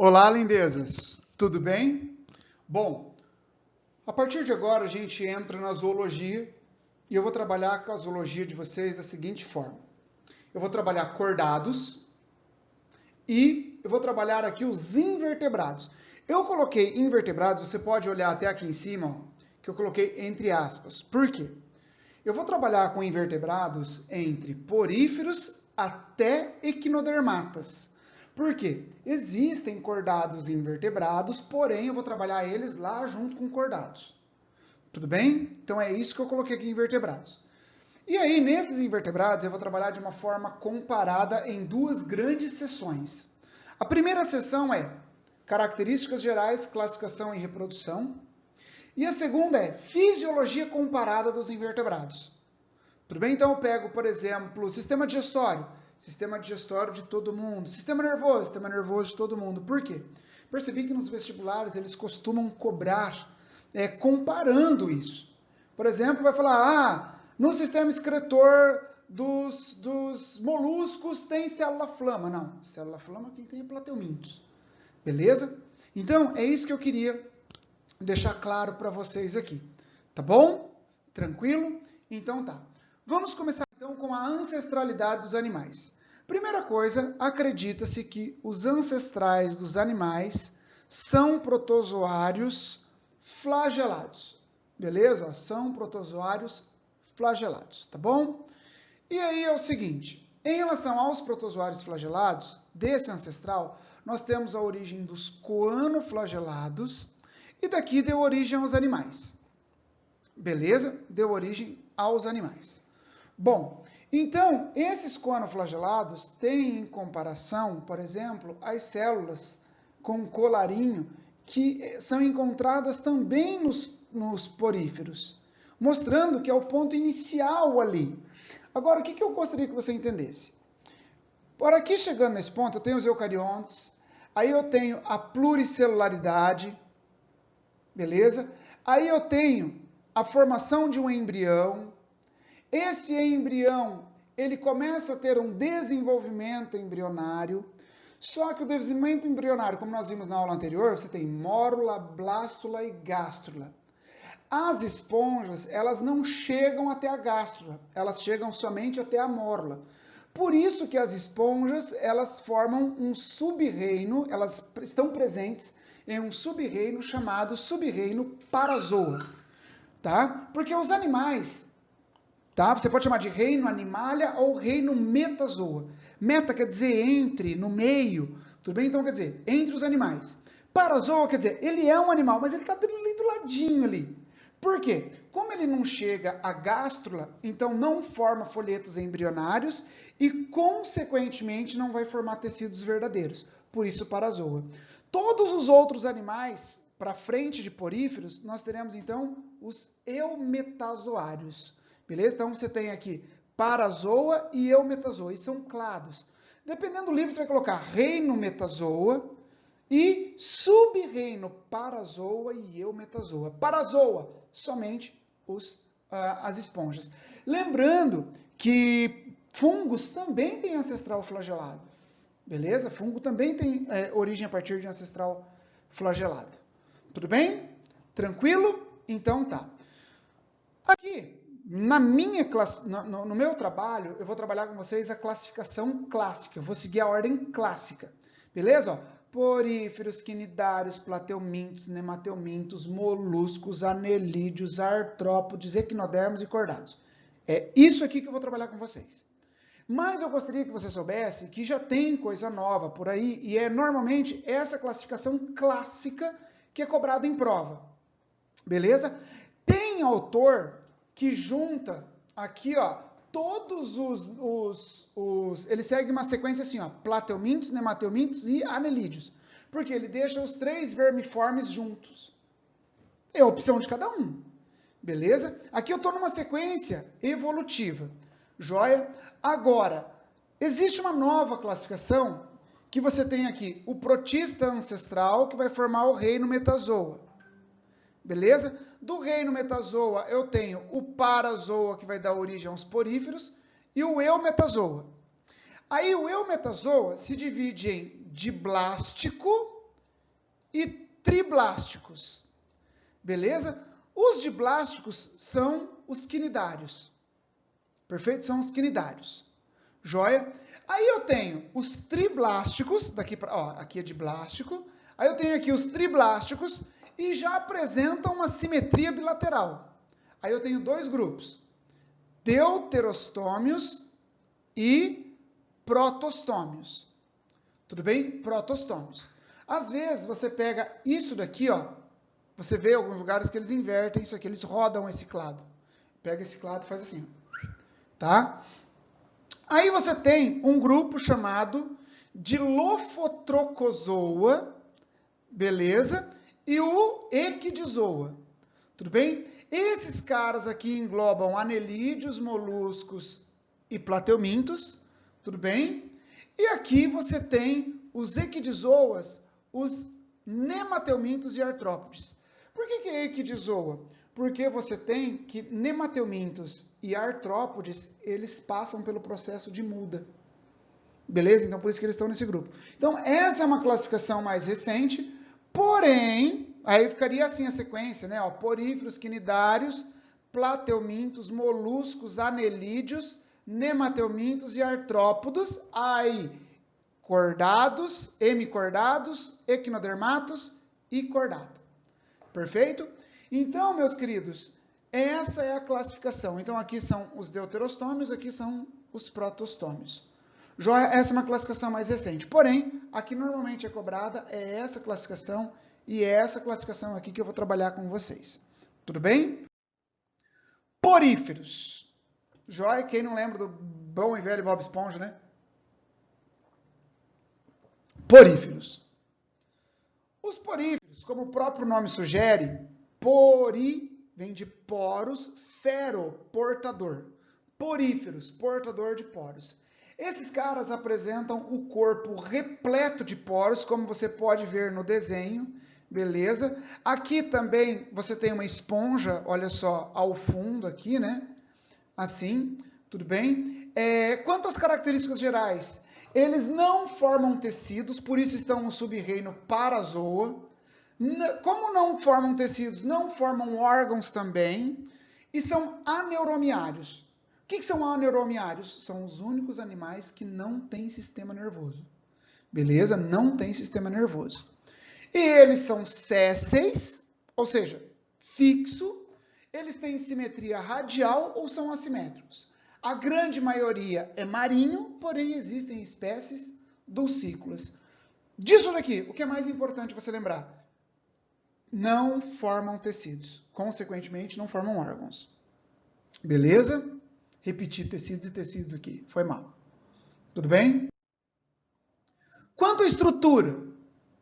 Olá, lindezas! Tudo bem? Bom, a partir de agora a gente entra na zoologia e eu vou trabalhar com a zoologia de vocês da seguinte forma. Eu vou trabalhar cordados e eu vou trabalhar aqui os invertebrados. Eu coloquei invertebrados, você pode olhar até aqui em cima, ó, que eu coloquei entre aspas. Por quê? Eu vou trabalhar com invertebrados entre poríferos até equinodermatas. Por quê? Existem cordados e invertebrados, porém eu vou trabalhar eles lá junto com cordados. Tudo bem? Então é isso que eu coloquei aqui em invertebrados. E aí, nesses invertebrados, eu vou trabalhar de uma forma comparada em duas grandes seções. A primeira seção é características gerais, classificação e reprodução. E a segunda é fisiologia comparada dos invertebrados. Tudo bem? Então eu pego, por exemplo, o sistema digestório de todo mundo, sistema nervoso de todo mundo. Por quê? Percebi que nos vestibulares eles costumam cobrar comparando isso. Por exemplo, vai falar, no sistema excretor dos moluscos tem célula-flama. Não, célula-flama quem tem é plateumintos. Beleza? Então, é isso que eu queria deixar claro para vocês aqui. Tá bom? Tranquilo? Então tá. Vamos começar então com a ancestralidade dos animais. Primeira coisa, acredita-se que os ancestrais dos animais são protozoários flagelados. Beleza? São protozoários flagelados, tá bom? E aí é o seguinte, em relação aos protozoários flagelados, desse ancestral, nós temos a origem dos coanoflagelados e daqui deu origem aos animais. Beleza? Deu origem aos animais. Bom, então, esses coanoflagelados têm em comparação, por exemplo, as células com colarinho que são encontradas também nos poríferos, mostrando que é o ponto inicial ali. Agora, o que eu gostaria que você entendesse? Por aqui, chegando nesse ponto, eu tenho os eucariontes, aí eu tenho a pluricelularidade, beleza? Aí eu tenho a formação de um embrião. Esse embrião, ele começa a ter um desenvolvimento embrionário, só que o desenvolvimento embrionário, como nós vimos na aula anterior, você tem mórula, blástula e gástrula. As esponjas, elas não chegam até a gástrula, elas chegam somente até a mórula. Por isso que as esponjas, elas formam um sub-reino, elas estão presentes em um sub-reino chamado sub-reino Parazoa, tá? Porque os animais, tá? Você pode chamar de reino animalia ou reino metazoa. Meta quer dizer entre, no meio, tudo bem? Então quer dizer, entre os animais. Parazoa quer dizer, ele é um animal, mas ele está ali do ladinho ali. Por quê? Como ele não chega à gástrula, então não forma folhetos embrionários e, consequentemente, não vai formar tecidos verdadeiros. Por isso, parazoa. Todos os outros animais, para frente de poríferos, nós teremos, então, os eumetazoários. Beleza? Então, você tem aqui parazoa e eumetazoa, e são clados. Dependendo do livro, você vai colocar reino metazoa e sub-reino parazoa e eumetazoa. Parazoa, somente as esponjas. Lembrando que fungos também têm ancestral flagelado. Beleza? Fungo também tem origem a partir de ancestral flagelado. Tudo bem? Tranquilo? Então tá. Aqui, no meu trabalho, eu vou trabalhar com vocês a classificação clássica. Eu vou seguir a ordem clássica. Beleza? Ó, poríferos, quinidários, plateumintos, nemateumintos, moluscos, anelídeos, artrópodes, equinodermos e cordados. É isso aqui que eu vou trabalhar com vocês. Mas eu gostaria que você soubesse que já tem coisa nova por aí e é normalmente essa classificação clássica que é cobrada em prova. Beleza? Tem autor que junta aqui, ó, todos ele segue uma sequência assim, ó, plateumintos, nemateumintos e anelídeos. Porque ele deixa os três vermiformes juntos. É a opção de cada um. Beleza? Aqui eu estou numa sequência evolutiva. Joia? Agora, existe uma nova classificação que você tem aqui o protista ancestral, que vai formar o reino metazoa. Beleza? Do reino metazoa, eu tenho o parazoa, que vai dar origem aos poríferos, e o eumetazoa. Aí o eumetazoa se divide em diblástico e triblásticos. Beleza? Os diblásticos são os quinidários. Perfeito? São os quinidários. Joia? Aí eu tenho os triblásticos, daqui para, ó, aqui é diblástico. Aí eu tenho aqui os triblásticos e já apresentam uma simetria bilateral. Aí eu tenho dois grupos, deuterostômios e protostômios. Tudo bem? Protostômios. Às vezes você pega isso daqui, ó, você vê alguns lugares que eles invertem isso aqui, eles rodam esse clado. Pega esse clado e faz assim, tá? Aí você tem um grupo chamado Dilophotrochozoa, beleza? E o Equidizoa, tudo bem? Esses caras aqui englobam anelídeos, moluscos e plateumintos, tudo bem? E aqui você tem os equidizoas, os nemateumintos e artrópodes. Por que é equidizoa? Porque você tem que nemateumintos e artrópodes, eles passam pelo processo de muda. Beleza? Então, por isso que eles estão nesse grupo. Então, essa é uma classificação mais recente, porém, aí ficaria assim a sequência, né? Ó, poríferos, quinidários, plateumintos, moluscos, anelídeos, nemateumintos e artrópodos, aí cordados, hemicordados, equinodermatos e cordata. Perfeito? Então, meus queridos, essa é a classificação. Então, aqui são os deuterostômios, aqui são os protostômios. Joia, essa é uma classificação mais recente. Porém, aqui normalmente é cobrada é essa classificação e é essa classificação aqui que eu vou trabalhar com vocês. Tudo bem? Poríferos. Joia, quem não lembra do bom e velho Bob Esponja, né? Poríferos. Os poríferos, como o próprio nome sugere, pori vem de poros, fero, portador. Poríferos, portador de poros. Esses caras apresentam o corpo repleto de poros, como você pode ver no desenho, beleza? Aqui também você tem uma esponja, olha só, ao fundo aqui, né? Assim, tudo bem? Quanto às características gerais, eles não formam tecidos, por isso estão no sub-reino Parazoa. Como não formam tecidos, não formam órgãos também, e são aneuromiários. O que são aneuromiários? São os únicos animais que não têm sistema nervoso. Beleza? Não tem sistema nervoso. E eles são sésseis, ou seja, fixo. Eles têm simetria radial ou são assimétricos. A grande maioria é marinho, porém existem espécies dulcícolas. Disso daqui, o que é mais importante você lembrar? Não formam tecidos. Consequentemente, não formam órgãos. Beleza? Repetir tecidos e tecidos aqui. Foi mal. Tudo bem? Quanto à estrutura.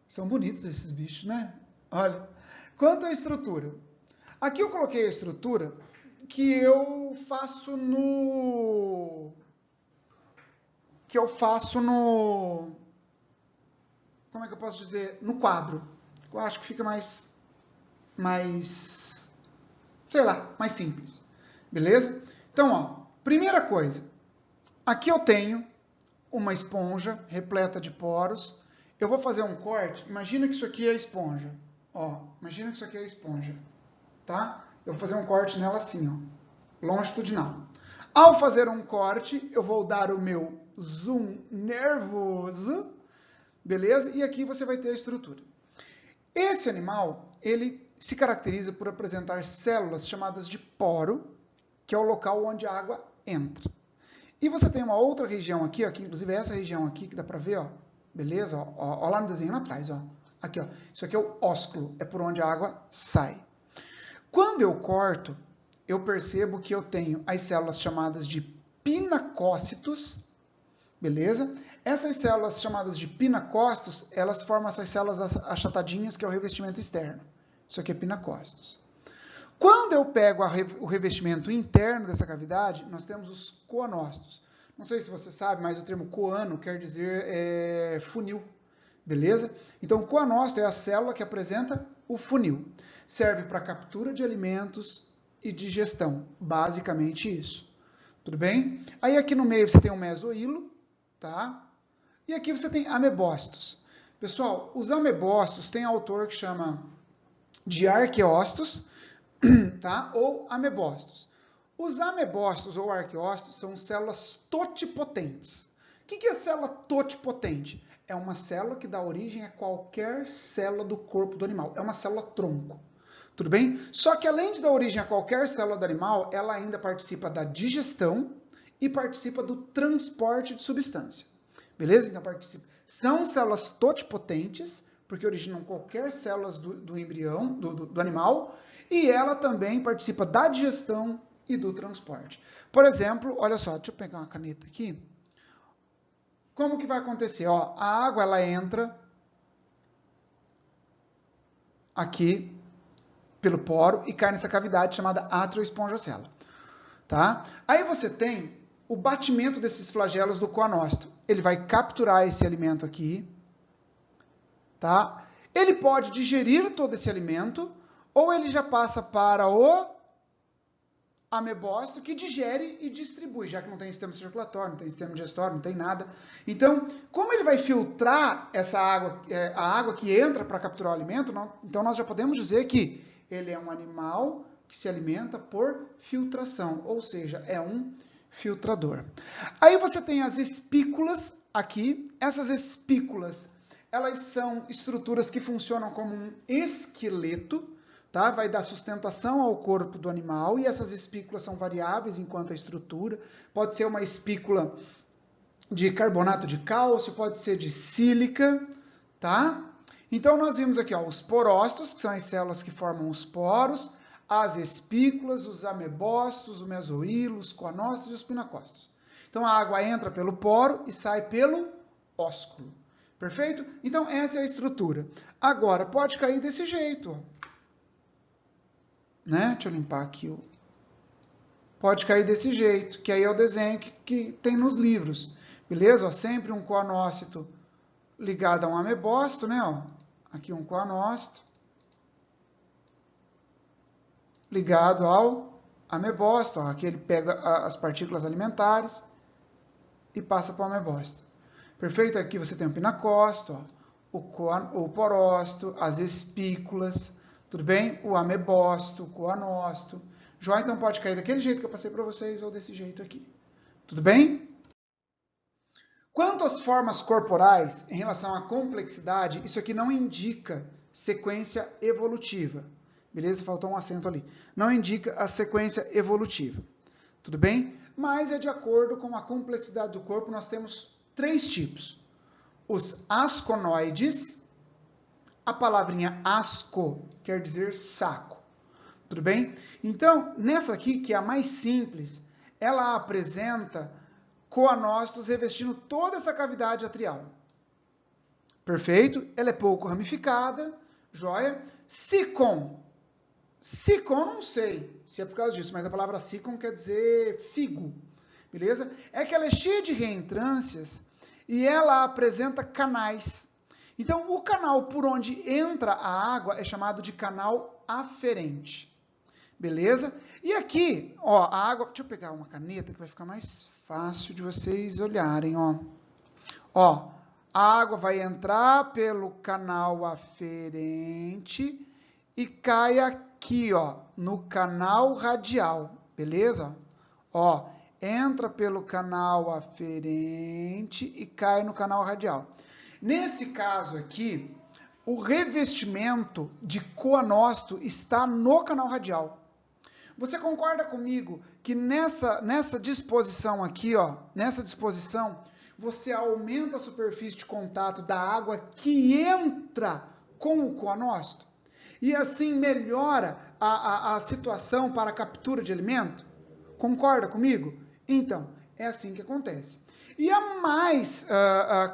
São bonitos esses bichos, né? Olha. Quanto à estrutura. Aqui eu coloquei a estrutura que eu faço no... Como é que eu posso dizer? No quadro. Eu acho que fica mais sei lá, mais simples. Beleza? Então, ó. Primeira coisa, aqui eu tenho uma esponja repleta de poros. Eu vou fazer um corte. Imagina que isso aqui é a esponja. Ó, imagina que isso aqui é a esponja. Tá? Eu vou fazer um corte nela assim, ó, longitudinal. Ao fazer um corte, eu vou dar o meu zoom nervoso. Beleza? E aqui você vai ter a estrutura. Esse animal, ele se caracteriza por apresentar células chamadas de poro, que é o local onde a água entra. E você tem uma outra região aqui, ó, que inclusive é essa região aqui, que dá pra ver, ó, beleza? Ó lá no desenho lá atrás, ó. Aqui, ó. Isso aqui é o ósculo, é por onde a água sai. Quando eu corto, eu percebo que eu tenho as células chamadas de pinacócitos, beleza? Essas células chamadas de pinacócitos, elas formam essas células achatadinhas, que é o revestimento externo. Isso aqui é pinacócitos. Quando eu pego o revestimento interno dessa cavidade, nós temos os coanócitos. Não sei se você sabe, mas o termo coano quer dizer funil, beleza? Então, o coanócito é a célula que apresenta o funil. Serve para captura de alimentos e digestão, basicamente isso. Tudo bem? Aí aqui no meio você tem o mesohilo, tá? E aqui você tem amebócitos. Pessoal, os amebócitos tem autor que chama de arqueócitos, tá? Ou amebócitos. Os amebócitos ou arqueócitos são células totipotentes. O que é célula totipotente? É uma célula que dá origem a qualquer célula do corpo do animal. É uma célula tronco. Tudo bem? Só que além de dar origem a qualquer célula do animal, ela ainda participa da digestão e participa do transporte de substância. Beleza? Então são células totipotentes, porque originam qualquer células do embrião, do animal, e ela também participa da digestão e do transporte. Por exemplo, olha só, deixa eu pegar uma caneta aqui. Como que vai acontecer? Ó, a água ela entra aqui pelo poro e cai nessa cavidade chamada atroesponjocele. Tá? Aí você tem o batimento desses flagelos do coanócito. Ele vai capturar esse alimento aqui. Tá? Ele pode digerir todo esse alimento ou ele já passa para o amebócito que digere e distribui, já que não tem sistema circulatório, não tem sistema digestório, não tem nada. Então, como ele vai filtrar essa água, a água que entra para capturar o alimento, então nós já podemos dizer que ele é um animal que se alimenta por filtração, ou seja, é um filtrador. Aí você tem as espículas aqui. Essas espículas, elas são estruturas que funcionam como um esqueleto, tá? Vai dar sustentação ao corpo do animal, e essas espículas são variáveis enquanto a estrutura. Pode ser uma espícula de carbonato de cálcio, pode ser de sílica, tá? Então, nós vimos aqui, ó, os porócitos, que são as células que formam os poros, as espículas, os amebócitos, o mesoílo, os coanócitos e os pinacócitos. Então, a água entra pelo poro e sai pelo ósculo. Perfeito? Então, essa é a estrutura. Agora, pode cair desse jeito, ó. Né? Deixa eu limpar aqui. Pode cair desse jeito, que aí é o desenho que tem nos livros. Beleza? Ó, sempre um coanócito ligado a um amebócito, né? Ó, aqui um coanócito ligado ao amebócito. Ó, aqui ele pega as partículas alimentares e passa para o amebócito. Perfeito? Aqui você tem o pinacócito, ó, o porócito, as espículas, tudo bem? O amebócito, o coanócito. Joia, então pode cair daquele jeito que eu passei para vocês ou desse jeito aqui. Tudo bem? Quanto às formas corporais, em relação à complexidade, isso aqui não indica sequência evolutiva. Beleza? Faltou um acento ali. Não indica a sequência evolutiva. Tudo bem? Mas é de acordo com a complexidade do corpo, nós temos 3 tipos. Os asconoides, a palavrinha asco quer dizer saco. Tudo bem? Então, nessa aqui, que é a mais simples, ela apresenta coanócitos revestindo toda essa cavidade atrial. Perfeito? Ela é pouco ramificada, joia. Sicon. Sicon, não sei se é por causa disso, mas a palavra sicon quer dizer figo. Beleza? É que ela é cheia de reentrâncias e ela apresenta canais. Então, o canal por onde entra a água é chamado de canal aferente. Beleza? E aqui, ó, a água... Deixa eu pegar uma caneta que vai ficar mais fácil de vocês olharem, ó. Ó, a água vai entrar pelo canal aferente e cai aqui, ó, no canal radial. Beleza? Ó, entra pelo canal aferente e cai no canal radial. Nesse caso aqui, o revestimento de coanócito está no canal radial. Você concorda comigo que nessa disposição aqui, ó, nessa disposição, você aumenta a superfície de contato da água que entra com o coanócito? E assim melhora a situação para a captura de alimento? Concorda comigo? Então, é assim que acontece. E a mais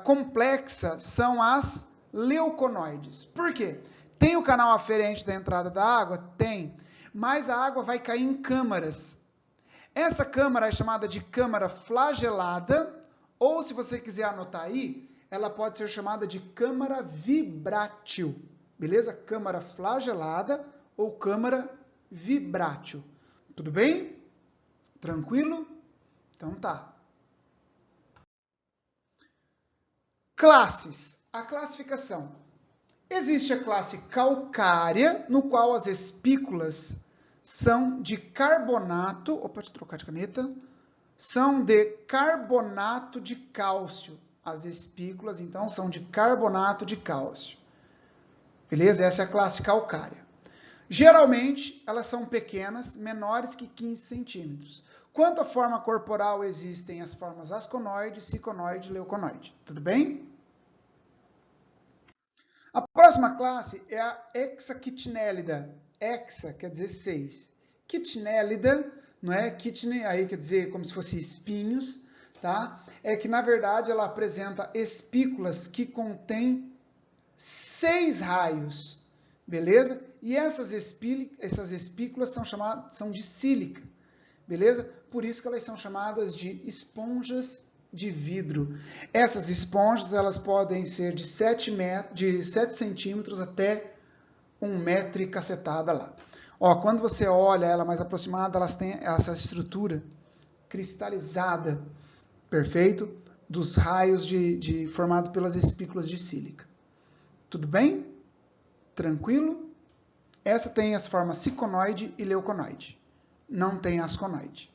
complexa são as leuconoides. Por quê? Tem o canal aferente da entrada da água? Tem. Mas a água vai cair em câmaras. Essa câmara é chamada de câmara flagelada, ou se você quiser anotar aí, ela pode ser chamada de câmara vibrátil. Beleza? Câmara flagelada ou câmara vibrátil. Tudo bem? Tranquilo? Então tá. Classes. a classificação. Existe a classe calcária, no qual as espículas são de carbonato, opa, deixa eu trocar de caneta, são de carbonato de cálcio. As espículas, então, são de carbonato de cálcio. Beleza? Essa é a classe calcária. Geralmente, elas são pequenas, menores que 15 centímetros. Quanto à forma corporal, existem as formas asconoide, ciconoide e leuconoide. Tudo bem? A próxima classe é a hexaquitinellida. Hexa quer dizer 6. Quitinellida, não é? Kitne, aí quer dizer como se fosse espinhos, tá? É que, na verdade, ela apresenta espículas que contêm 6 raios, beleza? E essas espículas são de sílica, beleza? Por isso que elas são chamadas de esponjas de vidro. Essas esponjas, elas podem ser de 7 centímetros até 1 metro e cacetada lá. Ó, quando você olha ela mais aproximada, elas têm essa estrutura cristalizada, perfeito? Dos raios formado pelas espículas de sílica. Tudo bem? Tranquilo? Essa tem as formas ciconoide e leuconoide. Não tem asconoide.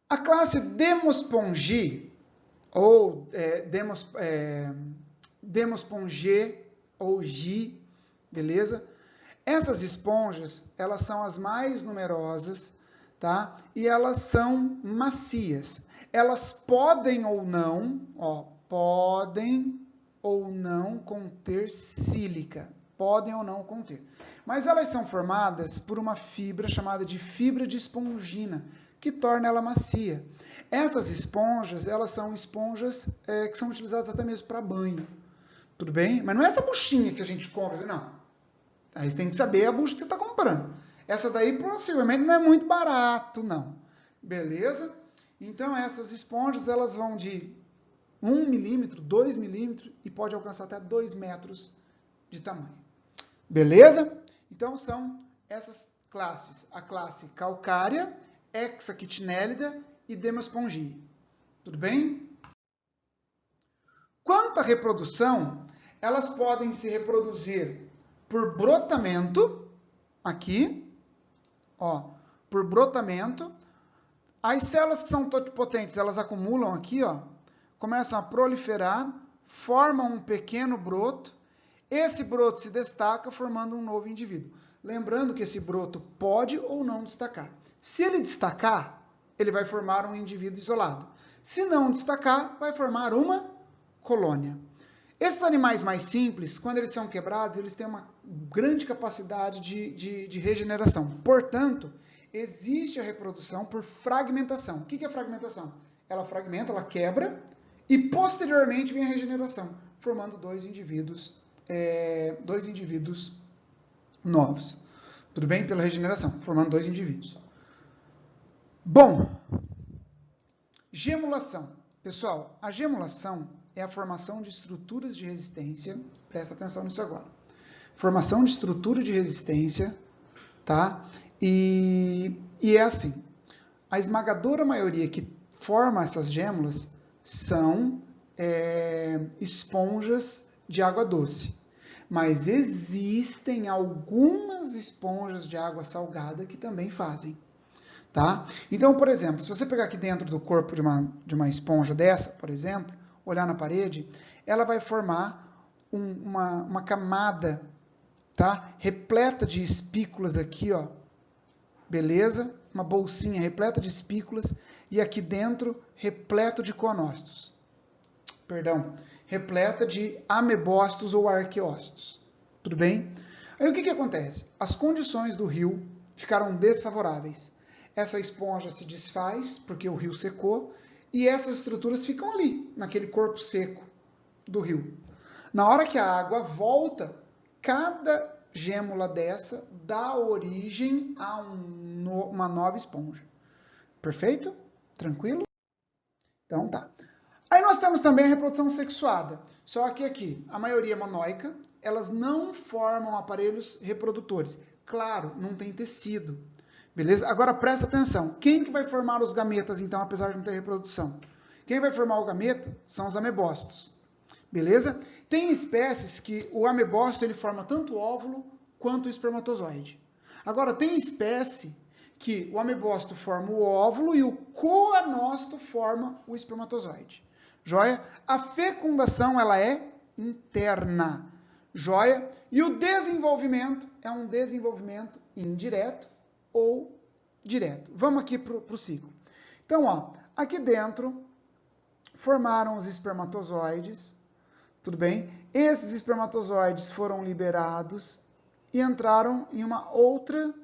A classe Demospongi, ou Demospongi ou Gi, beleza? Essas esponjas, elas são as mais numerosas, tá? E elas são macias. Elas podem ou não, ó, podem ou não conter sílica. Podem ou não conter. Mas elas são formadas por uma fibra chamada de fibra de espongina, que torna ela macia. Essas esponjas, elas são esponjas que são utilizadas até mesmo para banho. Tudo bem? Mas não é essa buchinha que a gente compra, não. Aí você tem que saber a bucha que você está comprando. Essa daí, possivelmente, não é muito barato, não. Beleza? Então, essas esponjas, elas vão de 1 milímetro, 2 milímetros e pode alcançar até 2 metros de tamanho. Beleza? Então, são essas classes. A classe calcária, hexaquitinellida e Demospongi. Tudo bem? Quanto à reprodução, elas podem se reproduzir por brotamento, aqui, ó, por brotamento. As células que são totipotentes, elas acumulam aqui, ó, começam a proliferar, formam um pequeno broto. Esse broto se destaca formando um novo indivíduo. Lembrando que esse broto pode ou não destacar. Se ele destacar, ele vai formar um indivíduo isolado. Se não destacar, vai formar uma colônia. Esses animais mais simples, quando eles são quebrados, eles têm uma grande capacidade de regeneração. Portanto, existe a reprodução por fragmentação. O que é fragmentação? Ela fragmenta, ela quebra e posteriormente vem a regeneração, formando dois indivíduos novos. Tudo bem? Pela regeneração, formando 2 indivíduos. Bom, gemulação. Pessoal, a gemulação é a formação de estruturas de resistência. Presta atenção nisso agora. Formação de estrutura de resistência, tá? E é assim. A esmagadora maioria que forma essas gêmulas são esponjas de água doce. Mas existem algumas esponjas de água salgada que também fazem. Tá? Então, por exemplo, se você pegar aqui dentro do corpo de uma esponja dessa, por exemplo, olhar na parede, ela vai formar uma camada, tá? Repleta de espículas aqui, ó. Beleza? Uma bolsinha repleta de espículas e aqui dentro repleto de coanócitos. Perdão, repleta de amebócitos ou arqueócitos. Tudo bem? Aí o que acontece? As condições do rio ficaram desfavoráveis. Essa esponja se desfaz, porque o rio secou, e essas estruturas ficam ali, naquele corpo seco do rio. Na hora que a água volta, cada gêmula dessa dá origem a uma nova esponja. Perfeito? Tranquilo? Então tá. Aí nós temos também a reprodução sexuada. Só que aqui, a maioria é monóica, elas não formam aparelhos reprodutores. Claro, não tem tecido. Beleza? Agora presta atenção. Quem que vai formar os gametas, então, apesar de não ter reprodução? Quem vai formar o gameta são os amebócitos. beleza? Tem espécies que o amebócito ele forma tanto o óvulo quanto o espermatozoide. Agora, tem espécie que o amebócito forma o óvulo e o coanócito forma o espermatozoide. Joia? A fecundação ela é interna. Joia? E o desenvolvimento é um desenvolvimento indireto ou direto. Vamos aqui para o ciclo. Então, ó, aqui dentro formaram os espermatozoides, tudo bem? Esses espermatozoides foram liberados e entraram em uma outra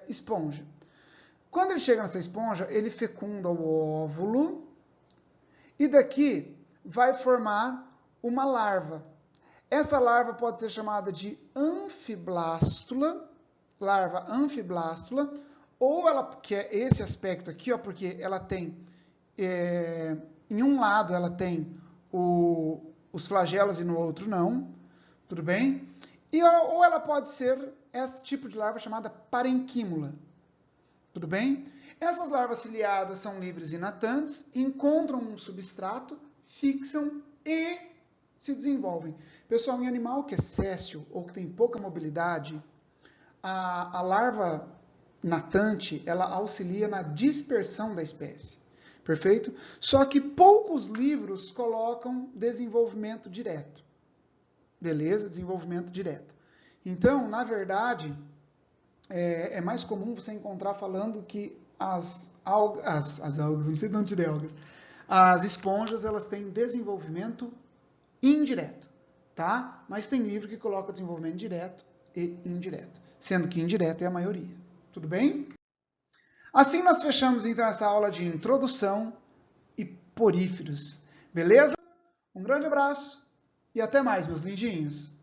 esponja. Quando ele chega nessa esponja, ele fecunda o óvulo e daqui vai formar uma larva. Essa larva pode ser chamada de anfiblástula, larva anfiblástula, ou ela, que é esse aspecto aqui, ó, porque ela tem, em um lado ela tem os flagelos e no outro não, tudo bem? Ou ela pode ser esse tipo de larva chamada parenquímula, tudo bem? Essas larvas ciliadas são livres e natantes, encontram um substrato, fixam e se desenvolvem. Pessoal, em animal que é séssil ou que tem pouca mobilidade, a larva natante, ela auxilia na dispersão da espécie. Perfeito? Só que poucos livros colocam desenvolvimento direto. Beleza? Desenvolvimento direto. Então, na verdade, é mais comum você encontrar falando que as algas, não sei de onde tirei algas, as esponjas, elas têm desenvolvimento indireto, tá? Mas tem livro que coloca desenvolvimento direto e indireto, sendo que indireto é a maioria. Tudo bem? Assim nós fechamos então essa aula de introdução e poríferos. Beleza? Um grande abraço e até mais, meus lindinhos.